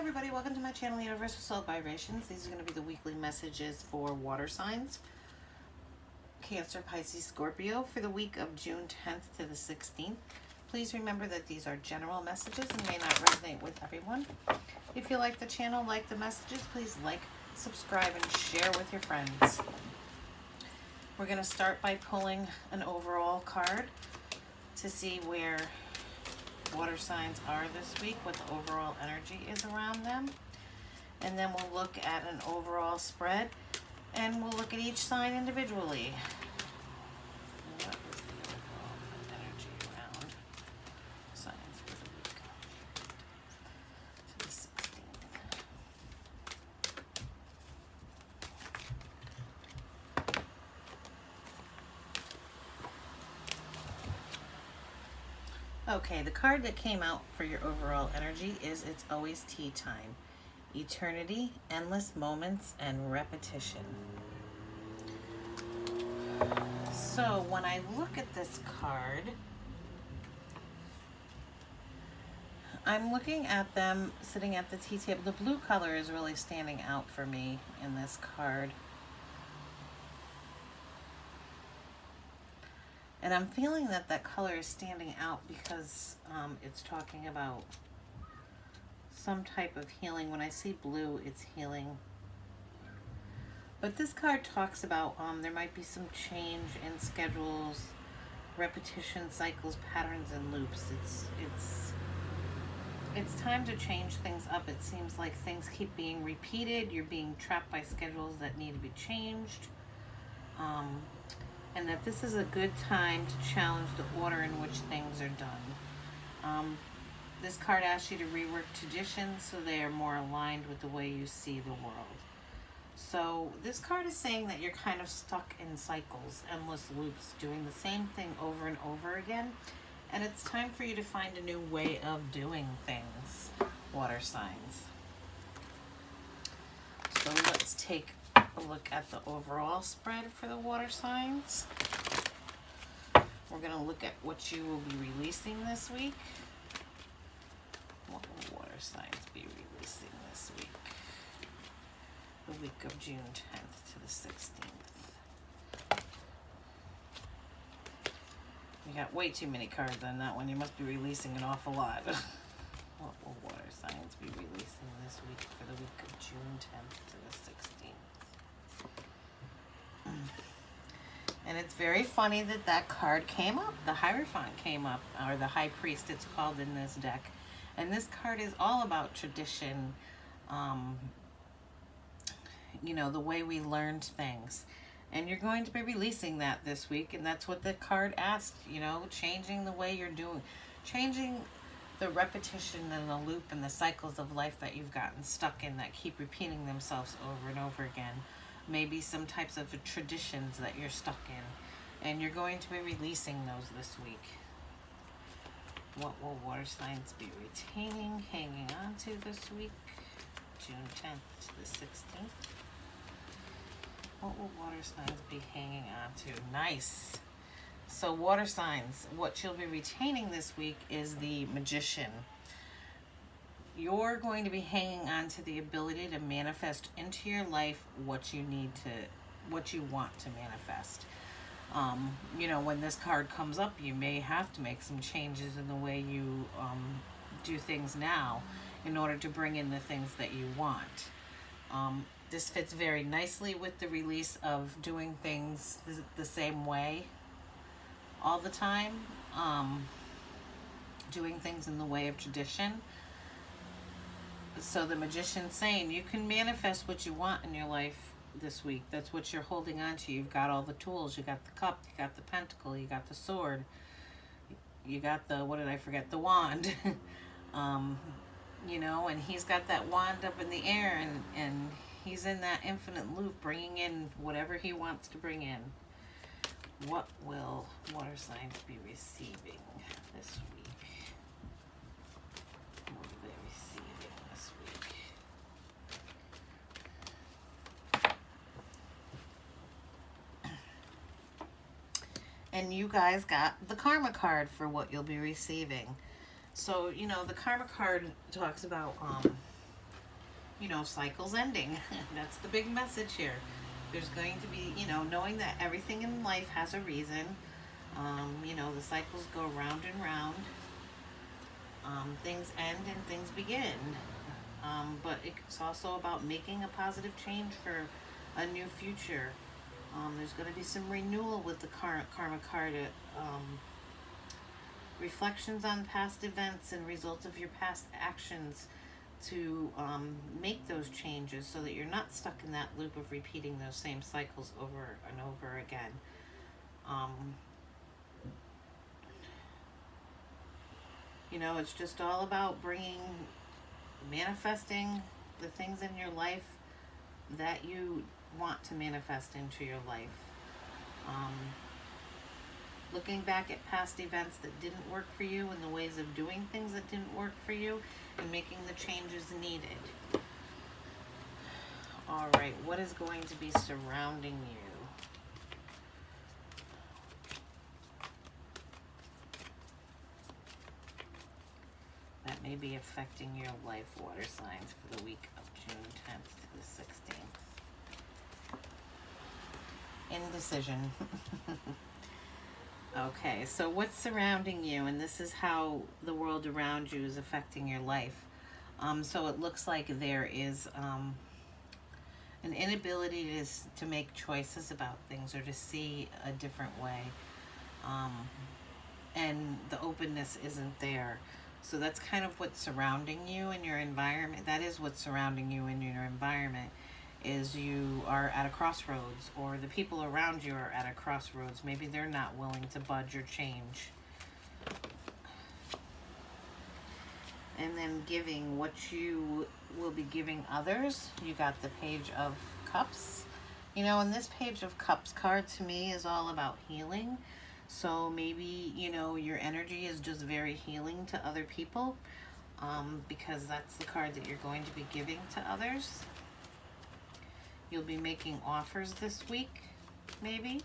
everybody, welcome to my channel, Universal Soul Vibrations. These are going to be the weekly messages for water signs. Cancer, Pisces, Scorpio for the week of June 10th to the 16th. Please remember that these are general messages and may not resonate with everyone. If you like the channel, like the messages, please like, subscribe, and share with your friends. We're going to start by pulling an overall card to see where water signs are this week, what the overall energy is around them. And then we'll look at an overall spread and we'll look at each sign individually. What is the overall energy around signs for the week to the 16th? Okay, the card that came out for your overall energy is It's Always Tea Time. Eternity, endless moments, and repetition. So when I look at this card, I'm looking at them sitting at the tea table. The blue color is really standing out for me in this card. And I'm feeling that that color is standing out because it's talking about some type of healing. When I see blue, it's healing. But this card talks about there might be some change in schedules, repetition, cycles, patterns, and loops. It's time to change things up. It seems like things keep being repeated. You're being trapped by schedules that need to be changed. And that this is a good time to challenge the order in which things are done. This card asks you to rework traditions so they are more aligned with the way you see the world. So this card is saying that you're kind of stuck in cycles, endless loops, doing the same thing over and over again. And it's time for you to find a new way of doing things, water signs. So let's take a look at the overall spread for the water signs. We're going to look at what you will be releasing this week. What will water signs be releasing this week? The week of June 10th to the 16th. You got way too many cards on that one. You must be releasing an awful lot. What will water signs be releasing this week for the week of June 10th to the 16th? And it's very funny that that card came up. The Hierophant came up, or the High Priest it's called in this deck. And this card is all about tradition, you know, the way we learned things. And you're going to be releasing that this week, and that's what the card asked, you know, changing the way you're doing, changing the repetition and the loop and the cycles of life that you've gotten stuck in that keep repeating themselves over and over again. Maybe some types of traditions that you're stuck in, and you're going to be releasing those this week. What will water signs be retaining, hanging on to this week, June 10th to the 16th? What will water signs be hanging on to? Nice. So water signs, what you'll be retaining this week is the Magician. You're going to be hanging on to the ability to manifest into your life what you want to manifest. You know, when this card comes up, you may have to make some changes in the way you do things now in order to bring in the things that you want. This fits very nicely with the release of doing things the same way all the time, doing things in the way of tradition. So the Magician's saying you can manifest what you want in your life this week. That's what you're holding on to. You've got all the tools. You got the cup, you got the pentacle, you got the sword, you got the, what did I forget? The wand. You know, and he's got that wand up in the air, and he's in that infinite loop, bringing in whatever he wants to bring in. What will water signs be receiving this week? What will they receiving this week? And you guys got the Karma card for what you'll be receiving. So, you know, the Karma card talks about cycles ending. That's the big message here. There's going to be, knowing that everything in life has a reason. The cycles go round and round. Things end and things begin. But it's also about making a positive change for a new future. There's going to be some renewal with the current karma card. Reflections on past events and results of your past actions to make those changes so that you're not stuck in that loop of repeating those same cycles over and over again. It's just all about manifesting the things in your life that you want to manifest into your life. Looking back at past events that didn't work for you and the ways of doing things that didn't work for you and making the changes needed. All right, what is going to be surrounding you? That may be affecting your life, water signs, for the week of June 10th to the 16th. Indecision. Okay, so what's surrounding you, and this is how the world around you is affecting your life. So it looks like there is an inability to make choices about things or to see a different way. And the openness isn't there. So that's kind of what's surrounding you in your environment. That is what's surrounding you in your environment, is you are at a crossroads, or the people around you are at a crossroads. Maybe they're not willing to budge or change. And then giving, what you will be giving others. You got the Page of Cups. And this Page of Cups card to me is all about healing. So maybe, your energy is just very healing to other people, because that's the card that you're going to be giving to others. You'll be making offers this week, maybe,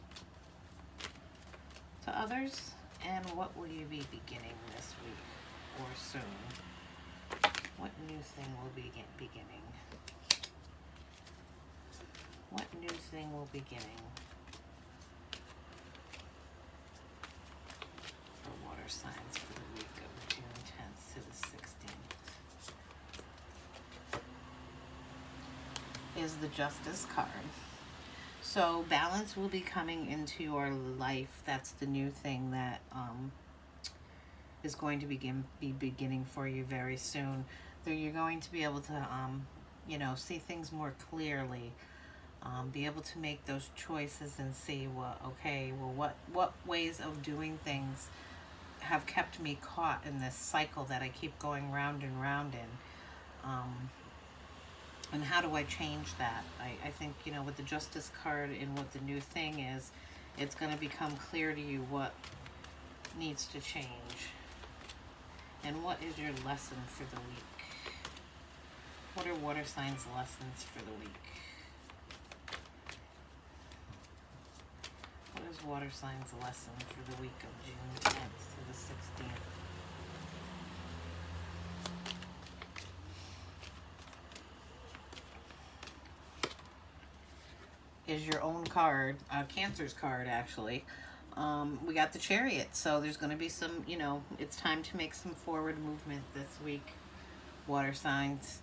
to others. And what will you be beginning this week or soon? What new thing will be beginning? What new thing will be beginning? For water signs for the week of June 10th to the 16th. Is the Justice card. So balance will be coming into your life. That's the new thing that is going to be beginning for you very soon. So you're going to be able to, see things more clearly. Be able to make those choices and see, what ways of doing things have kept me caught in this cycle that I keep going round and round in. And how do I change that? I think, with the Justice card and what the new thing is, it's going to become clear to you what needs to change. And what is your lesson for the week? What are water signs' lessons for the week? What is water signs' lesson for the week of June 10th to the 16th? Is your own card, Cancer's card actually. We got the Chariot, so there's going to be some, it's time to make some forward movement this week, water signs,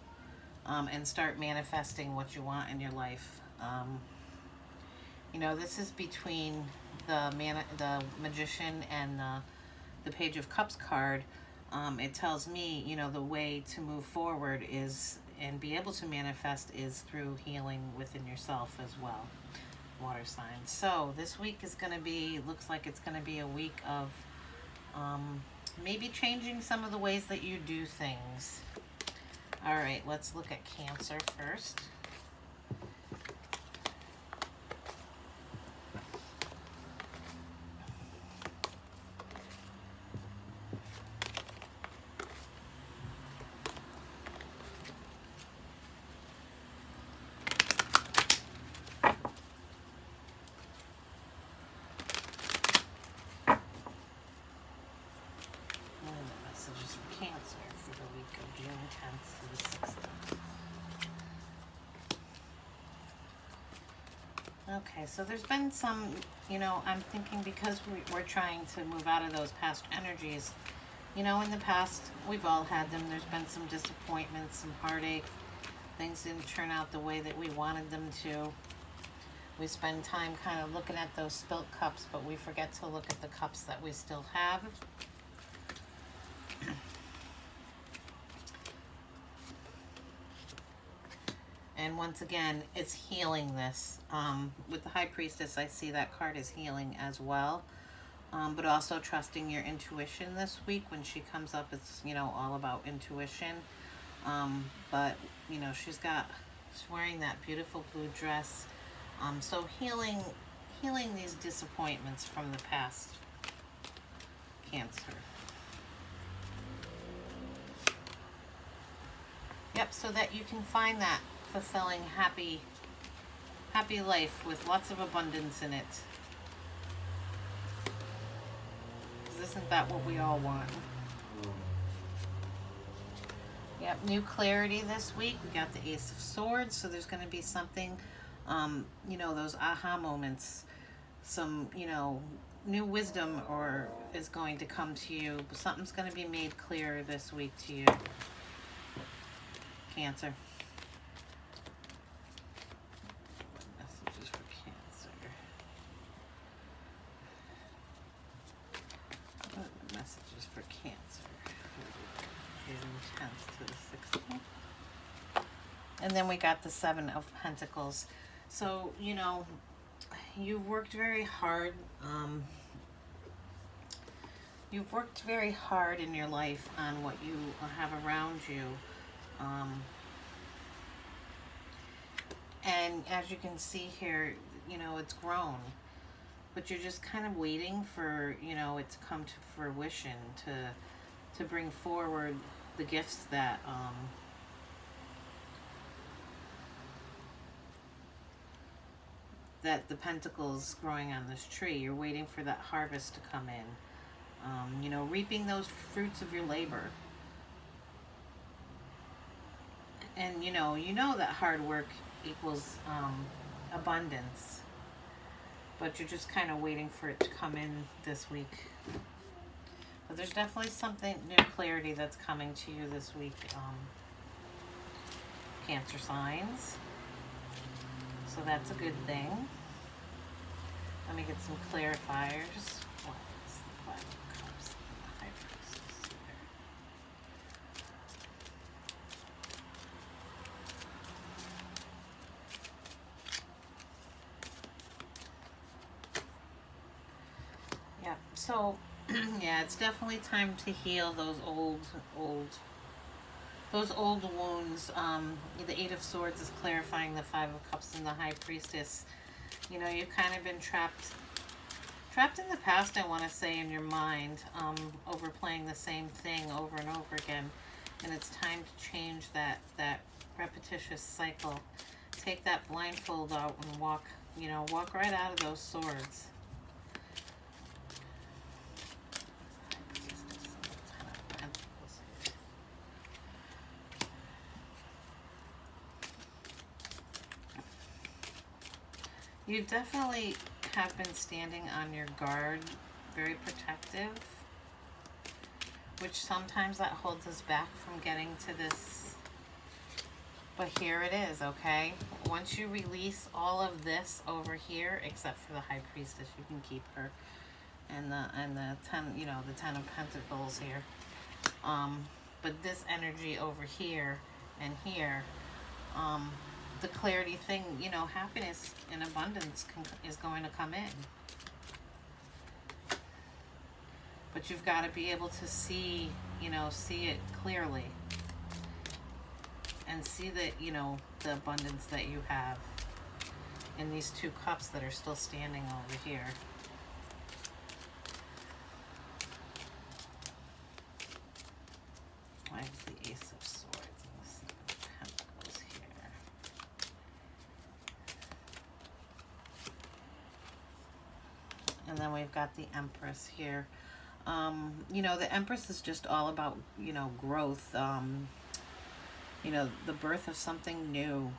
and start manifesting what you want in your life. This is between the Magician and the Page of Cups card. It tells me, the way to move forward is, and be able to manifest, is through healing within yourself as well, water signs. So this week is going to be, looks like it's going to be a week of maybe changing some of the ways that you do things. All right, let's look at Cancer first. Messages for Cancer for the week of June 10th to the 16th. Okay, so there's been some, I'm thinking because we're trying to move out of those past energies. In the past, we've all had them. There's been some disappointments, some heartache. Things didn't turn out the way that we wanted them to. We spend time kind of looking at those spilt cups, but we forget to look at the cups that we still have. And once again, it's healing this. With the High Priestess, I see that card is healing as well. But also trusting your intuition this week. When she comes up, it's, all about intuition. But, she's wearing that beautiful blue dress. So healing these disappointments from the past, Cancer. Yep, so that you can find that fulfilling, happy life with lots of abundance in it. 'Cause isn't that what we all want? Yep, new clarity this week. We got the Ace of Swords, so there's going to be something, those aha moments. Some, new wisdom is going to come to you. Something's going to be made clear this week to you, Cancer. Messages for Cancer. What are the messages for Cancer? June 10th to the 16th. And then we got the Seven of Pentacles. So, you've worked very hard. You've worked very hard in your life on what you have around you. And as you can see here, it's grown. But you're just kind of waiting for, it to come to fruition, to bring forward the gifts that the pentacles growing on this tree. You're waiting for that harvest to come in. Reaping those fruits of your labor. And you know that hard work equals abundance. But you're just kind of waiting for it to come in this week. But there's definitely something, new clarity that's coming to you this week, Cancer signs. So that's a good thing. Let me get some clarifiers. What is the Five of Cups and the High Priestess here? Yeah, so yeah, it's definitely time to heal those old wounds. The Eight of Swords is clarifying the Five of Cups and the High Priestess. You've kind of been trapped in the past, I want to say, in your mind, overplaying the same thing over and over again. And it's time to change that repetitious cycle. Take that blindfold out and walk right out of those swords. You definitely have been standing on your guard, very protective, which sometimes that holds us back from getting to this. But here it is, okay? Once you release all of this over here, except for the High Priestess, you can keep her, and the 10, the 10 of Pentacles here. But this energy over here and here, the clarity thing, happiness and abundance is going to come in. But you've got to be able to see, see it clearly. And see that, the abundance that you have in these two cups that are still standing over here. I have the Ace of Swords and the Seven of Pentacles here. And then we've got the Empress here. The Empress is just all about, growth, the birth of something new.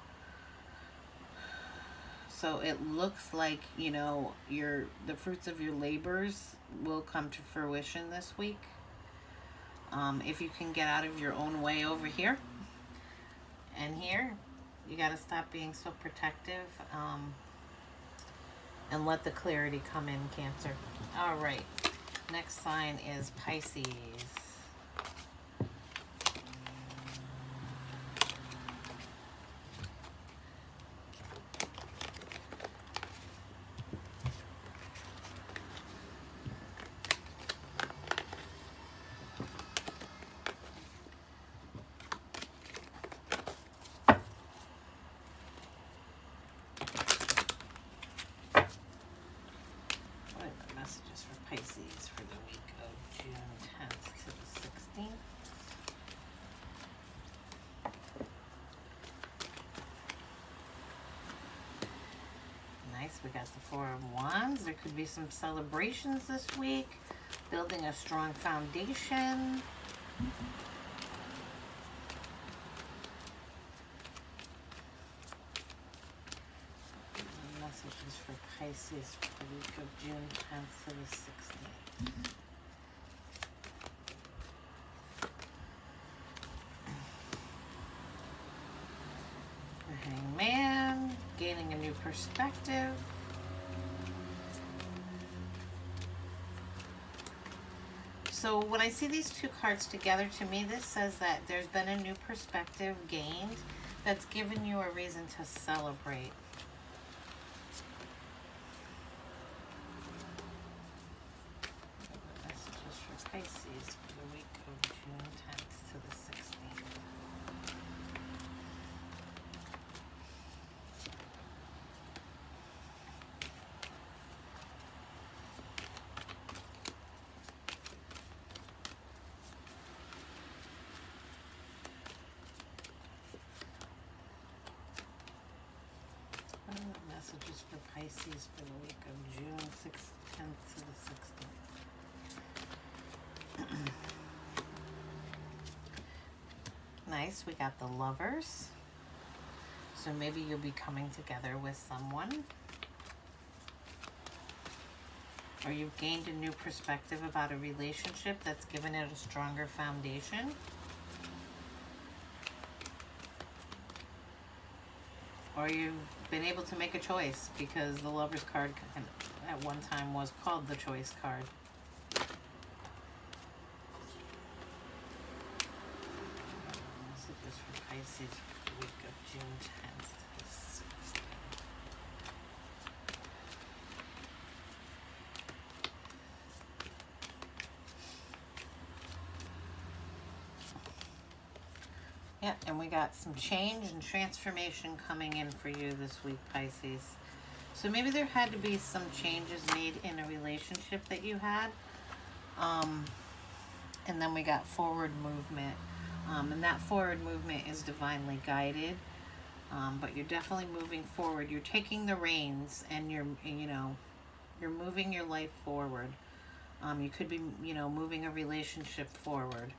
So it looks like, you know, the fruits of your labors will come to fruition this week. If you can get out of your own way over here and here, you got to stop being so protective, and let the clarity come in, Cancer. All right. Next sign is Pisces. Messages for Pisces for the week of June 10th to the 16th. Nice, we got the Four of Wands. There could be some celebrations this week, building a strong foundation. Messages for Pisces for the week of June 10th to the 16th. The Hangman, gaining a new perspective. So when I see these two cards together, to me this says that there's been a new perspective gained that's given you a reason to celebrate. Messages for Pisces for the week of June 10th to the 16th. Messages for Pisces for the week of June 10th to the 16th. Nice, we got the Lovers. So maybe you'll be coming together with someone. Or you've gained a new perspective about a relationship that's given it a stronger foundation. Or you've been able to make a choice, because the Lover's card at one time was called the Choice card. Messages for Pisces for the week of June 10th to the 16th. Yeah, and we got some change and transformation coming in for you this week, Pisces. So maybe there had to be some changes made in a relationship that you had. And then we got forward movement. And that forward movement is divinely guided. But you're definitely moving forward. You're taking the reins and you're moving your life forward. You could be, moving a relationship forward.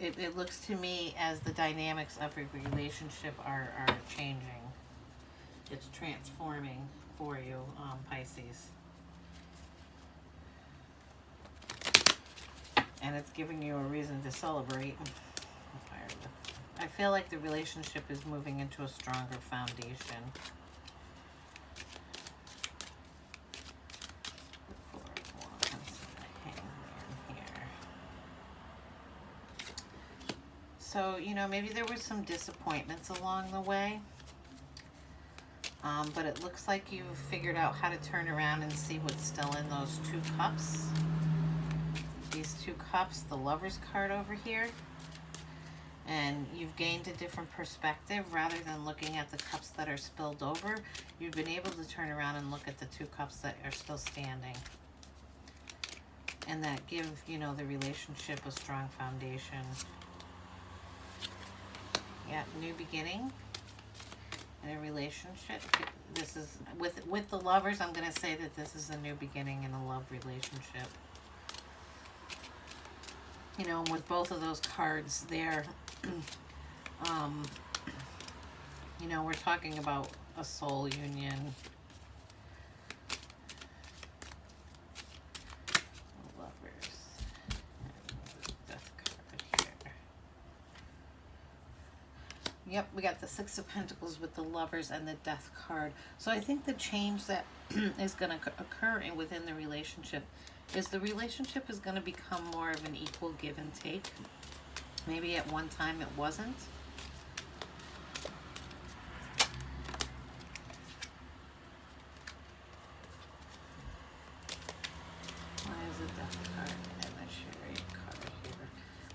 It looks to me as the dynamics of your relationship are changing. It's transforming for you, Pisces. And it's giving you a reason to celebrate. I feel like the relationship is moving into a stronger foundation. So, maybe there were some disappointments along the way. But it looks like you've figured out how to turn around and see what's still in those two cups. These two cups, the Lover's card over here. And you've gained a different perspective. Rather than looking at the cups that are spilled over, you've been able to turn around and look at the two cups that are still standing. And that give, the relationship a strong foundation. Yeah, new beginning in a relationship. This is with the Lovers. I'm going to say that this is a new beginning in a love relationship. With both of those cards there, we're talking about a soul union. Lovers. And Death card here. Yep, we got the Six of Pentacles with the Lovers and the Death card. So I think the change that is going to occur within the relationship is the relationship is going to become more of an equal give and take. Maybe at one time it wasn't. Why is the Death card and the Chariot card here?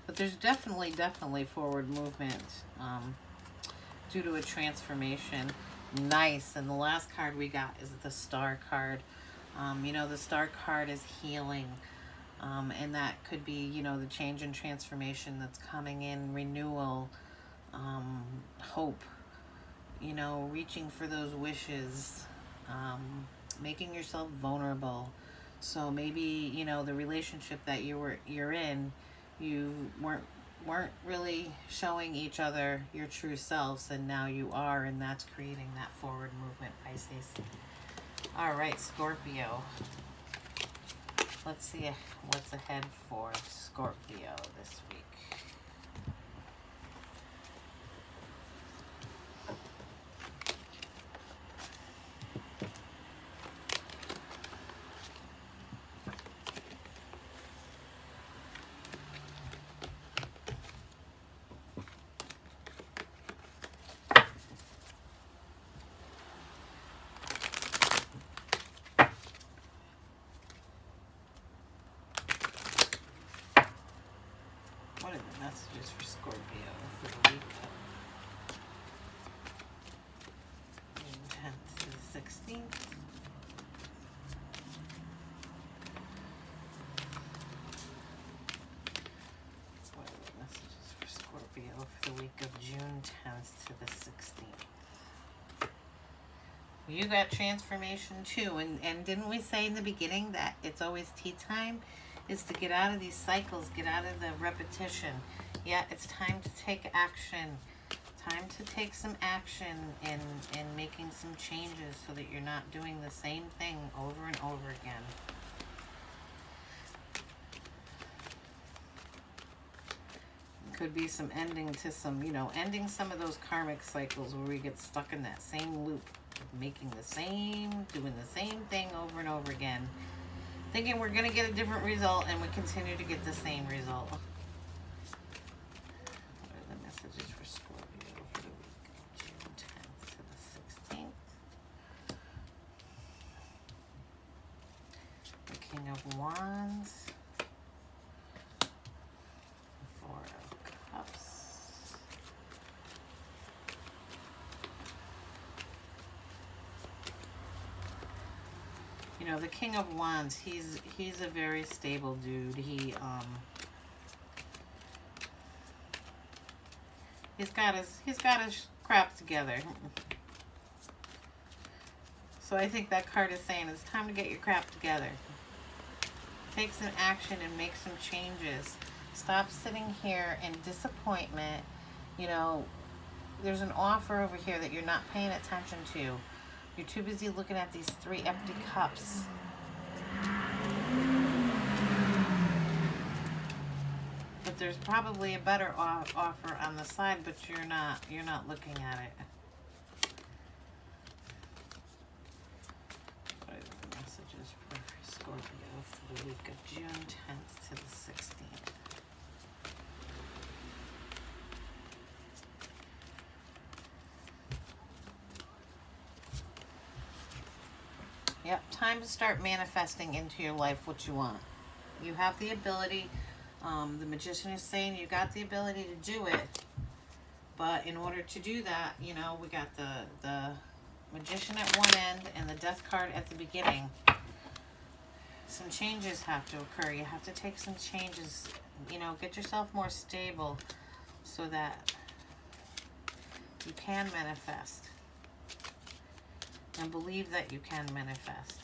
But there's definitely forward movement due to a transformation. Nice. And the last card we got is the Star card. You know, the Star card is healing. And that could be, you know, the change and transformation that's coming in, renewal, hope, you know, reaching for those wishes, making yourself vulnerable. So maybe, you know, the relationship that you're in, you weren't really showing each other your true selves, and now you are, and that's creating that forward movement, Pisces. All right, Scorpio. Let's see what's ahead for Scorpio this week. What are the messages for Scorpio for the week of June 10th to the 16th? What are the messages for Scorpio for the week of June 10th to the 16th? You got transformation too, and didn't we say in the beginning that it's always tea time? Is to get out of these cycles, get out of the repetition. Yeah, it's time to take action. Time to take some action in making some changes so that you're not doing the same thing over and over again. Could be some ending to some, you know, ending some of those karmic cycles where we get stuck in that same loop of making the same, doing the same thing over and over again, thinking we're going to get a different result, and we continue to get the same result. What are the messages for Scorpio for the week of June 10th to the 16th? The King of Wands. The Four of Cups. You know, the King of Wands, he's a very stable dude. He's got his crap together. So I think that card is saying it's time to get your crap together. Take some action and make some changes. Stop sitting here in disappointment. You know, there's an offer over here that you're not paying attention to. You're too busy looking at these 3 empty cups. But there's probably a better offer on the side, but you're not looking at it. What are the messages for Scorpio for the week of June 10th to the 16th? Yep, time to start manifesting into your life what you want. You have the ability. The Magician is saying you got the ability to do it. But in order to do that, you know, we got the Magician at one end and the Death card at the beginning. Some changes have to occur. You have to take some changes. You know, get yourself more stable so that you can manifest. And believe that you can manifest.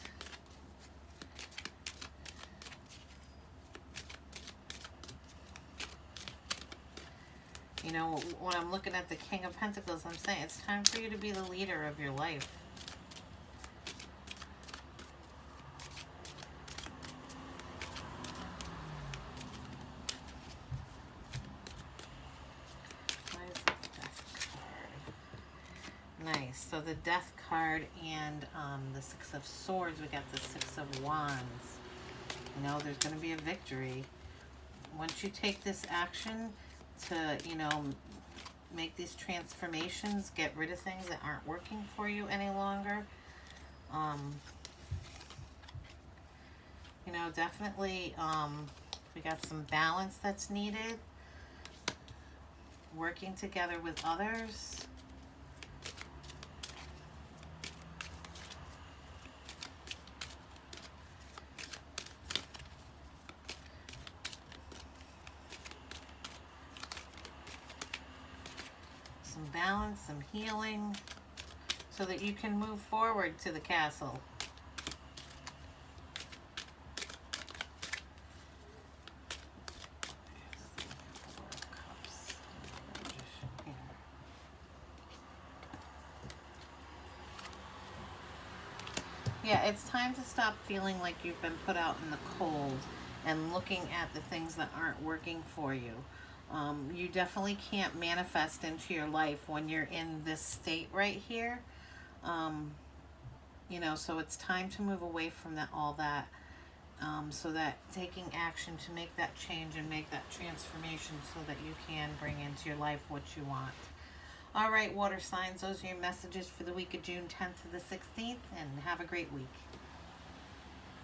You know, when I'm looking at the King of Pentacles, I'm saying it's time for you to be the leader of your life. Why is the Death card? Nice. So the Death card and the Six of Swords, we got the Six of Wands. You know, there's going to be a victory. Once you take this action to, you know, make these transformations, get rid of things that aren't working for you any longer, you know, definitely we got some balance that's needed. Working together with others. Some balance, some healing, so that you can move forward to the castle. Yeah, it's time to stop feeling like you've been put out in the cold and looking at the things that aren't working for you. You definitely can't manifest into your life when you're in this state right here. You know, so it's time to move away from that, all that, so that taking action to make that change and make that transformation so that you can bring into your life what you want. All right, water signs, those are your messages for the week of June 10th to the 16th, and have a great week.